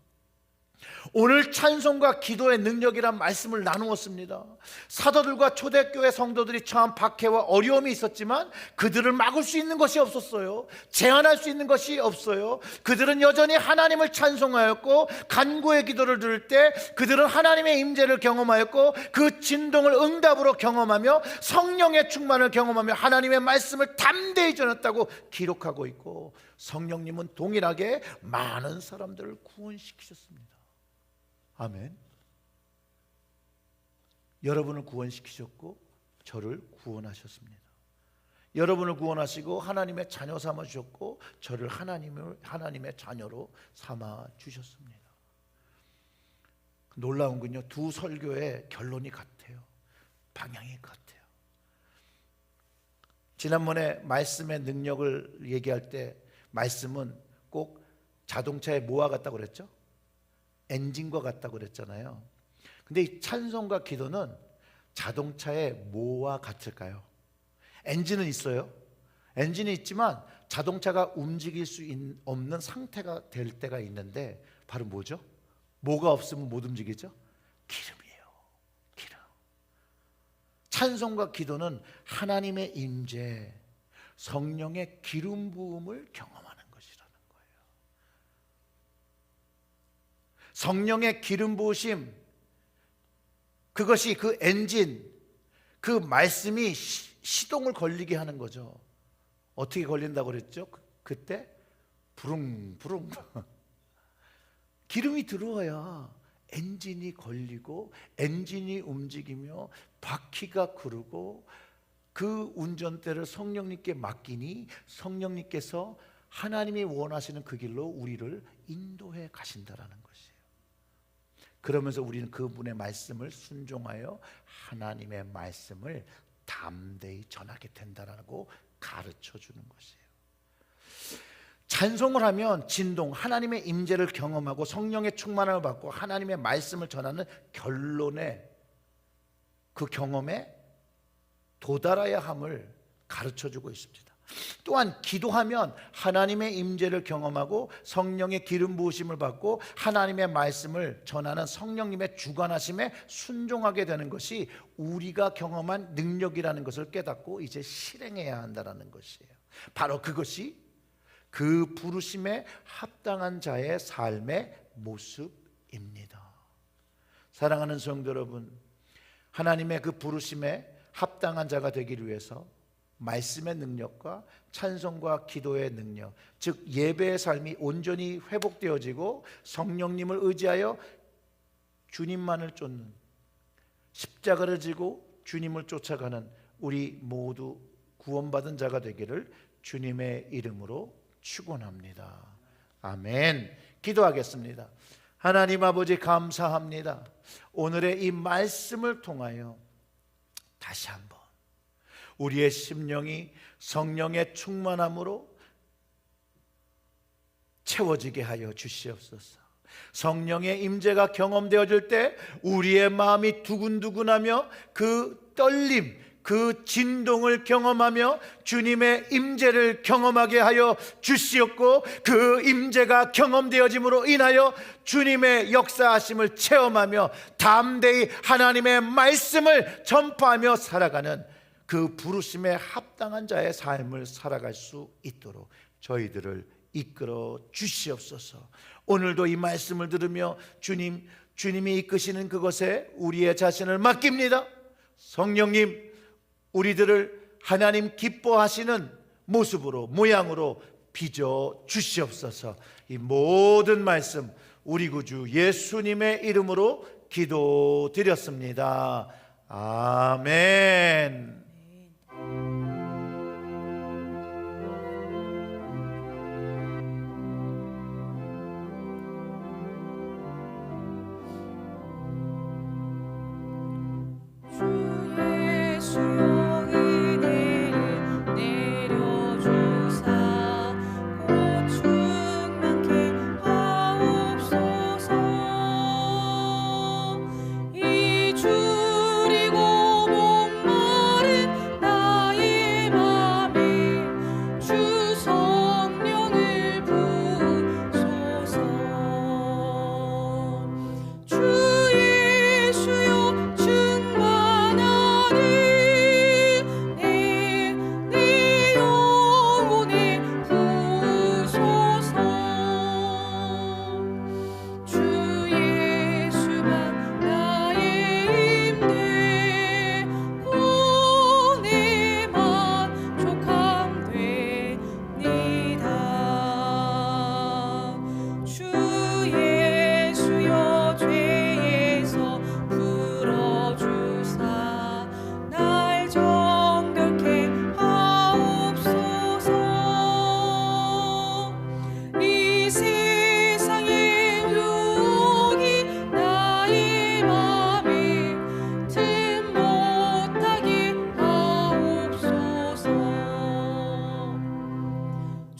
오늘 찬송과 기도의 능력이란 말씀을 나누었습니다. 사도들과 초대교회 성도들이 처한 박해와 어려움이 있었지만 그들을 막을 수 있는 것이 없었어요. 제한할 수 있는 것이 없어요. 그들은 여전히 하나님을 찬송하였고, 간구의 기도를 들을 때 그들은 하나님의 임재를 경험하였고, 그 진동을 응답으로 경험하며 성령의 충만을 경험하며 하나님의 말씀을 담대히 전했다고 기록하고 있고, 성령님은 동일하게 많은 사람들을 구원시키셨습니다. 아멘. 여러분을 구원시키셨고 저를 구원하셨습니다. 여러분을 구원하시고 하나님의 자녀 삼아 주셨고 저를 하나님의 자녀로 삼아 주셨습니다. 놀라운 건요, 두 설교의 결론이 같아요. 방향이 같아요. 지난번에 말씀의 능력을 얘기할 때 말씀은 꼭 자동차에 뭐와 같다고 그랬죠? 엔진과 같다고 그랬잖아요. 근데 이 찬송과 기도는 자동차의 뭐와 같을까요? 엔진은 있어요. 엔진이 있지만 자동차가 움직일 수 없는 상태가 될 때가 있는데 바로 뭐죠? 뭐가 없으면 못 움직이죠? 기름이에요. 기름. 찬송과 기도는 하나님의 임재, 성령의 기름 부음을 경험하는 것이라는 거예요. 성령의 기름 부으심, 그것이 그 엔진, 그 말씀이 시동을 걸리게 하는 거죠. 어떻게 걸린다고 그랬죠? 그때 부릉부릉 기름이 들어와야 엔진이 걸리고 엔진이 움직이며 바퀴가 구르고 그 운전대를 성령님께 맡기니 성령님께서 하나님이 원하시는 그 길로 우리를 인도해 가신다라는 것이에요. 그러면서 우리는 그분의 말씀을 순종하여 하나님의 말씀을 담대히 전하게 된다라고 가르쳐 주는 것이에요. 찬송을 하면 진동, 하나님의 임재를 경험하고 성령의 충만함을 받고 하나님의 말씀을 전하는 결론에, 그 경험에 도달해야 함을 가르쳐 주고 있습니다. 또한 기도하면 하나님의 임재를 경험하고 성령의 기름 부으심을 받고 하나님의 말씀을 전하는 성령님의 주관하심에 순종하게 되는 것이 우리가 경험한 능력이라는 것을 깨닫고 이제 실행해야 한다는 것이에요. 바로 그것이 그 부르심에 합당한 자의 삶의 모습입니다. 사랑하는 성도 여러분, 하나님의 그 부르심에 합당한 자가 되기 위해서 말씀의 능력과 찬송과 기도의 능력, 즉 예배의 삶이 온전히 회복되어지고 성령님을 의지하여 주님만을 쫓는, 십자가를 지고 주님을 쫓아가는 우리 모두 구원받은 자가 되기를 주님의 이름으로 축원합니다. 아멘. 기도하겠습니다. 하나님 아버지, 감사합니다. 오늘의 이 말씀을 통하여 다시 한번 우리의 심령이 성령의 충만함으로 채워지게 하여 주시옵소서. 성령의 임재가 경험되어질 때 우리의 마음이 두근두근하며 그 떨림, 그 진동을 경험하며 주님의 임재를 경험하게 하여 주시옵고, 그 임재가 경험되어짐으로 인하여 주님의 역사하심을 체험하며 담대히 하나님의 말씀을 전파하며 살아가는 그 부르심에 합당한 자의 삶을 살아갈 수 있도록 저희들을 이끌어 주시옵소서. 오늘도 이 말씀을 들으며 주님이 이끄시는 그것에 우리의 자신을 맡깁니다. 성령님, 우리들을 하나님 기뻐하시는 모습으로, 모양으로 빚어 주시옵소서. 이 모든 말씀 우리 구주 예수님의 이름으로 기도드렸습니다. 아멘.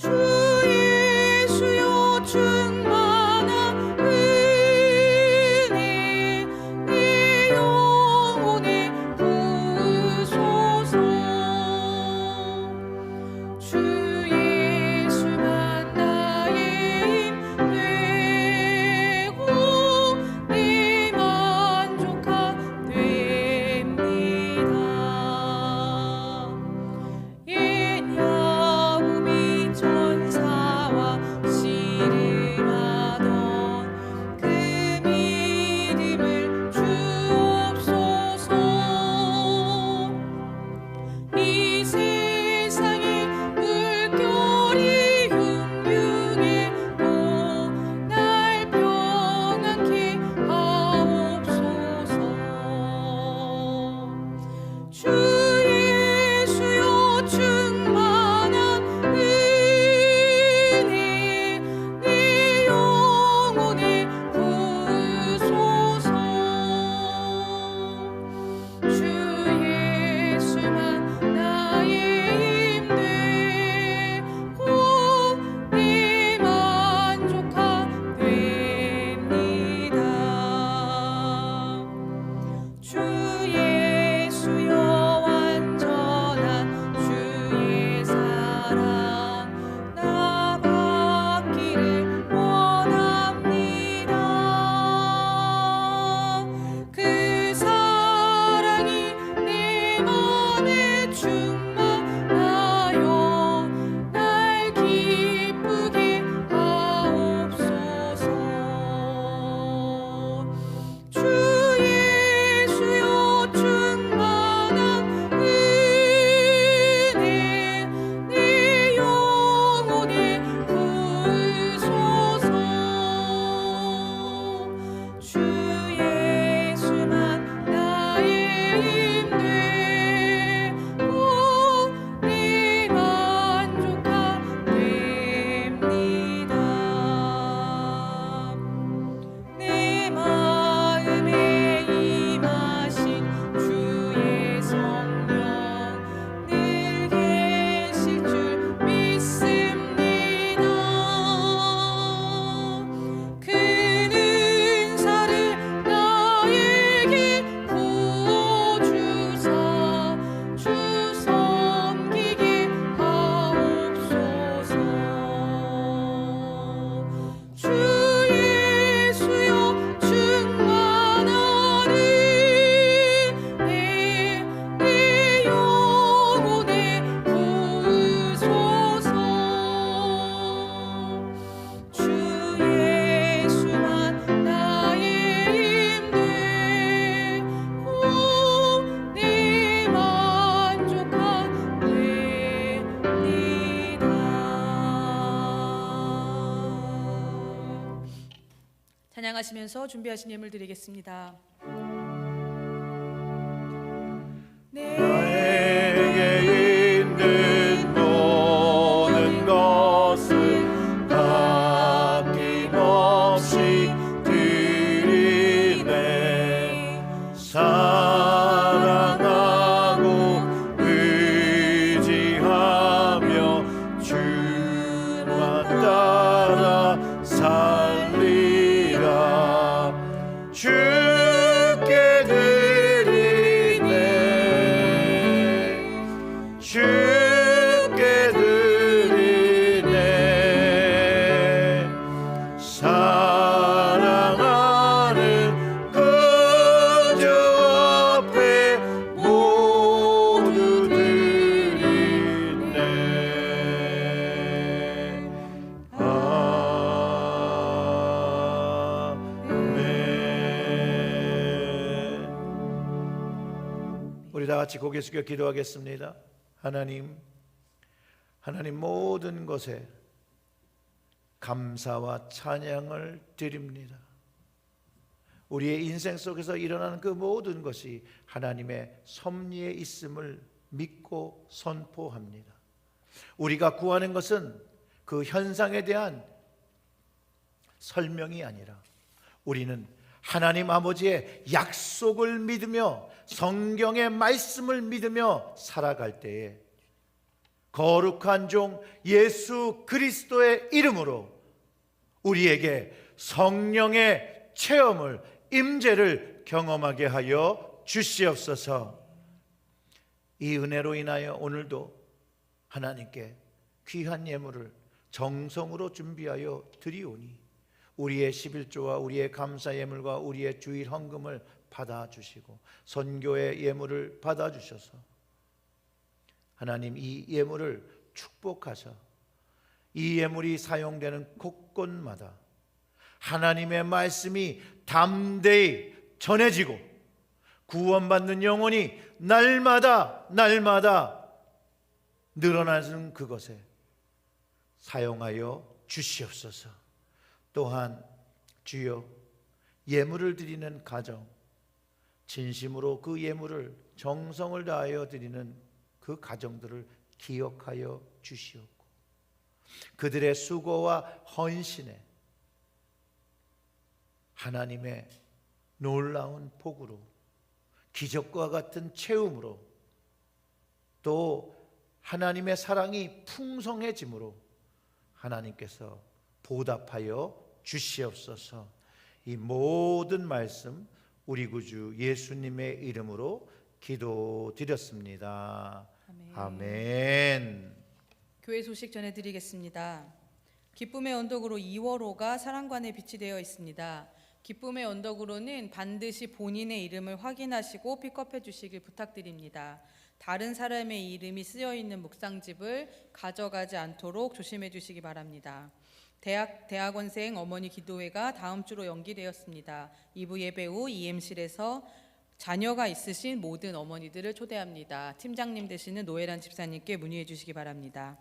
주 예수여 충만한 은혜 내 영혼에 부으소서. 주 예수만 나의 힘 되고 내 만족하 됩니다. 옛 야곱이 천사와 씨름하던 그 믿음을 주옵소서. 이 세상의 물결이 흉흉해도 날 평안케 하옵소서. 주 예수여 충만한 은혜 내 영혼에 부으소서. 주 예수만 나의 힘 되고 내 만족하 됩니다. 주 예수여 완전한 주의 사랑 나 받기를 원합니다. 그 사랑이 내 맘에 충만하여 날 기쁘게 하옵소서. 주 예수여 충만한 은혜 내 영혼에 부으소서. 주 예수만 나의 힘 되고 내 만족하 됩니다. 내 마음에 임하신 주의 성령 늘 계실 줄 믿습니다. 그 은사를 나에게 부어주사 주 섬기게 하옵소서. 주 예수여 충만한 은혜 내 영혼에 부으소서. 주 예수만 나의 힘 되고 내 만족하 됩니다. 찬양하시면서 준비하신 예물 드리겠습니다. 나에게 있는 모든 것을 아낌없이 드리네. 사랑하고 의지하며 주만 따라 살리라. 주께 드리네. 주께 드리네. 사랑하는 그저 앞에 모두 드리네. 아멘. 우리 다 같이 고개 숙여 기도하겠습니다. 하나님 모든 것에 감사와 찬양을 드립니다. 우리의 인생 속에서 일어나는 그 모든 것이 하나님의 섭리에 있음을 믿고 선포합니다. 우리가 구하는 것은 그 현상에 대한 설명이 아니라 우리는 하나님 아버지의 약속을 믿으며 성경의 말씀을 믿으며 살아갈 때에 거룩한 종 예수 그리스도의 이름으로 우리에게 성령의 체험을, 임재를 경험하게 하여 주시옵소서. 이 은혜로 인하여 오늘도 하나님께 귀한 예물을 정성으로 준비하여 드리오니 우리의 11조와 우리의 감사 예물과 우리의 주일 헌금을 받아주시고 선교의 예물을 받아주셔서 하나님 이 예물을 축복하셔 이 예물이 사용되는 곳곳마다 하나님의 말씀이 담대히 전해지고 구원받는 영혼이 날마다 늘어나는 그것에 사용하여 주시옵소서. 또한 주여 예물을 드리는 가정, 진심으로 그 예물을 정성을 다하여 드리는 그 가정들을 기억하여 주시옵고 그들의 수고와 헌신에 하나님의 놀라운 복으로 기적과 같은 체험으로 또 하나님의 사랑이 풍성해짐으로 하나님께서 보답하여 주시옵소서. 이 모든 말씀 우리 구주 예수님의 이름으로 기도드렸습니다. 아멘. 교회 소식 전해드리겠습니다. 기쁨의 언덕으로 2월호가 사랑관에 비치되어 있습니다. 기쁨의 언덕으로는 반드시 본인의 이름을 확인하시고 픽업해 주시길 부탁드립니다. 다른 사람의 이름이 쓰여 있는 묵상집을 가져가지 않도록 조심해 주시기 바랍니다. 대학원생 어머니 기도회가 다음 주로 연기되었습니다. 2부 예배 후 EM실에서 자녀가 있으신 모든 어머니들을 초대합니다. 팀장님 되시는 노예란 집사님께 문의해 주시기 바랍니다.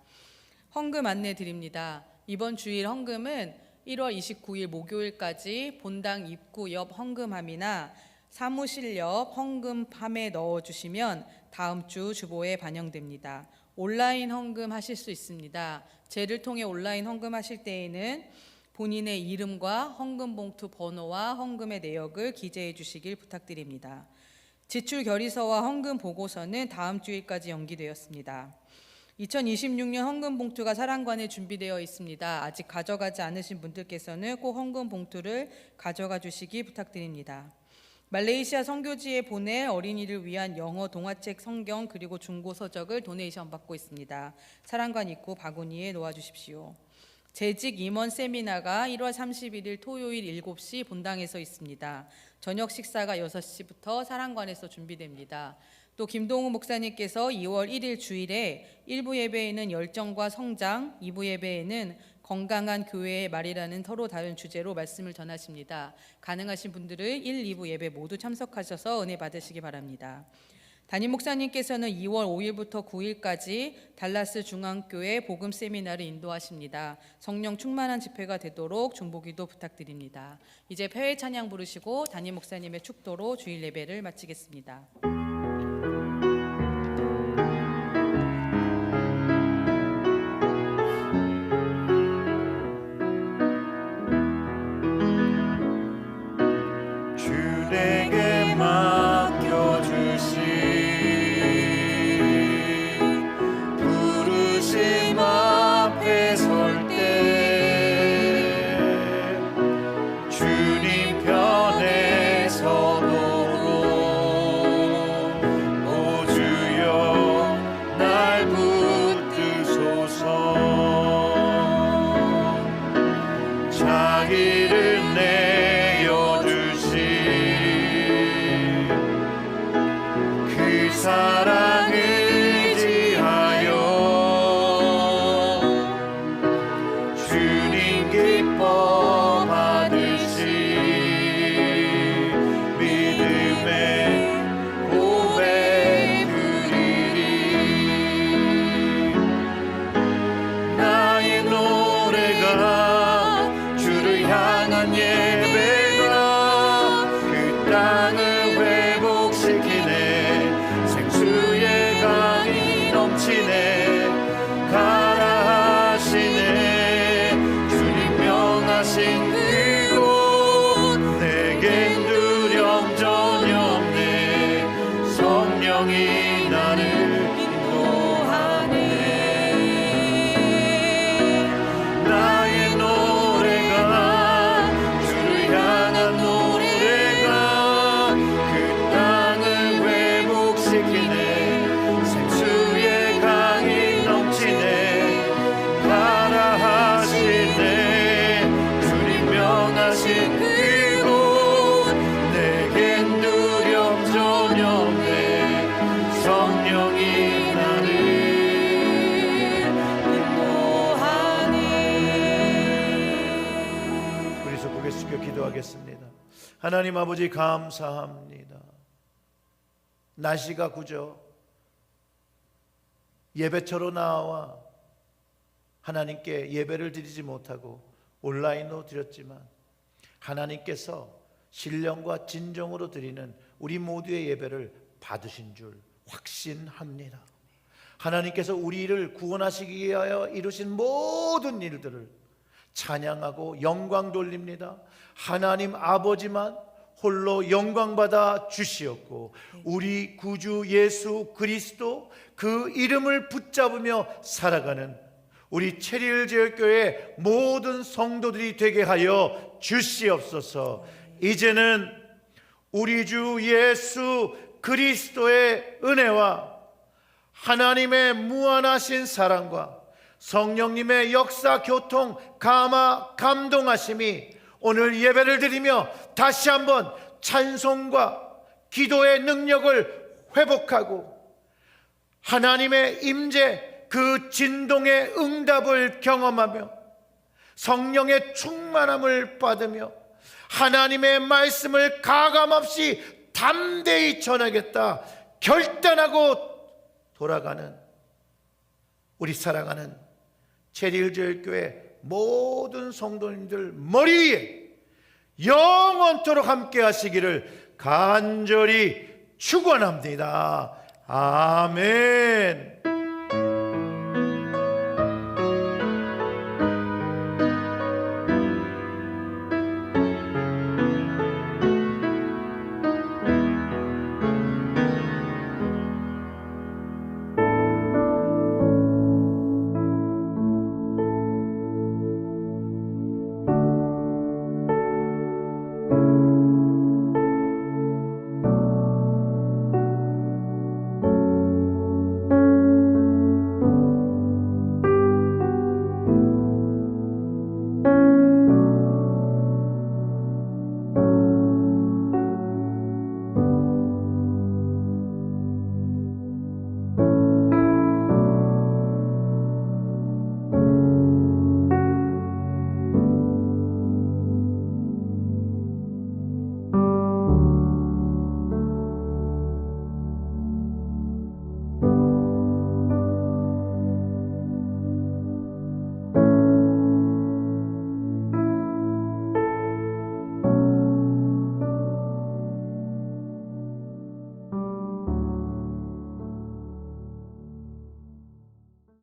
헌금 안내 드립니다. 이번 주일 헌금은 1월 29일 목요일까지 본당 입구 옆 헌금함이나 사무실 옆 헌금함에 넣어주시면 다음 주 주보에 반영됩니다. 온라인 헌금 하실 수 있습니다. 제를 통해 온라인 헌금하실 때에는 본인의 이름과 헌금 봉투 번호와 헌금의 내역을 기재해 주시길 부탁드립니다. 지출 결의서와 헌금 보고서는 다음 주일까지 연기되었습니다. 2026년 헌금 봉투가 사랑관에 준비되어 있습니다. 아직 가져가지 않으신 분들께서는 꼭 헌금 봉투를 가져가 주시기 부탁드립니다. 말레이시아 선교지에 보낼 어린이를 위한 영어 동화책, 성경 그리고 중고 서적을 도네이션 받고 있습니다. 사랑관 입구 바구니에 놓아주십시오. 재직 임원 세미나가 1월 31일 토요일 7시 본당에서 있습니다. 저녁 식사가 6시부터 사랑관에서 준비됩니다. 또 김동우 목사님께서 2월 1일 주일에 1부 예배에는 열정과 성장, 2부 예배에는 건강한 교회의 말이라는 서로 다른 주제로 말씀을 전하십니다. 가능하신 분들은 1, 2부 예배 모두 참석하셔서 은혜 받으시기 바랍니다. 담임 목사님께서는 2월 5일부터 9일까지 달라스 중앙교회 복음 세미나를 인도하십니다. 성령 충만한 집회가 되도록 중보기도 부탁드립니다. 이제 폐회 찬양 부르시고 담임 목사님의 축도로 주일 예배를 마치겠습니다. 가라 하시네 주님 명하신 기도하겠습니다. 하나님 아버지 감사합니다. 날씨가 구져 예배처로 나와 하나님께 예배를 드리지 못하고 온라인으로 드렸지만 하나님께서 신령과 진정으로 드리는 우리 모두의 예배를 받으신 줄 확신합니다. 하나님께서 우리를 구원하시기 위하여 이루신 모든 일들을 찬양하고 영광 돌립니다. 하나님 아버지만 홀로 영광받아 주시었고 우리 구주 예수 그리스도 그 이름을 붙잡으며 살아가는 우리 체리힐제일교회 모든 성도들이 되게 하여 주시옵소서. 이제는 우리 주 예수 그리스도의 은혜와 하나님의 무한하신 사랑과 성령님의 역사, 교통, 감화, 감동하심이 오늘 예배를 드리며 다시 한번 찬송과 기도의 능력을 회복하고 하나님의 임재, 그 진동의 응답을 경험하며 성령의 충만함을 받으며 하나님의 말씀을 가감없이 담대히 전하겠다 결단하고 돌아가는 우리 사랑하는 체리힐제일교회 모든 성도님들 머리 위에 영원토록 함께 하시기를 간절히 축원합니다. 아멘.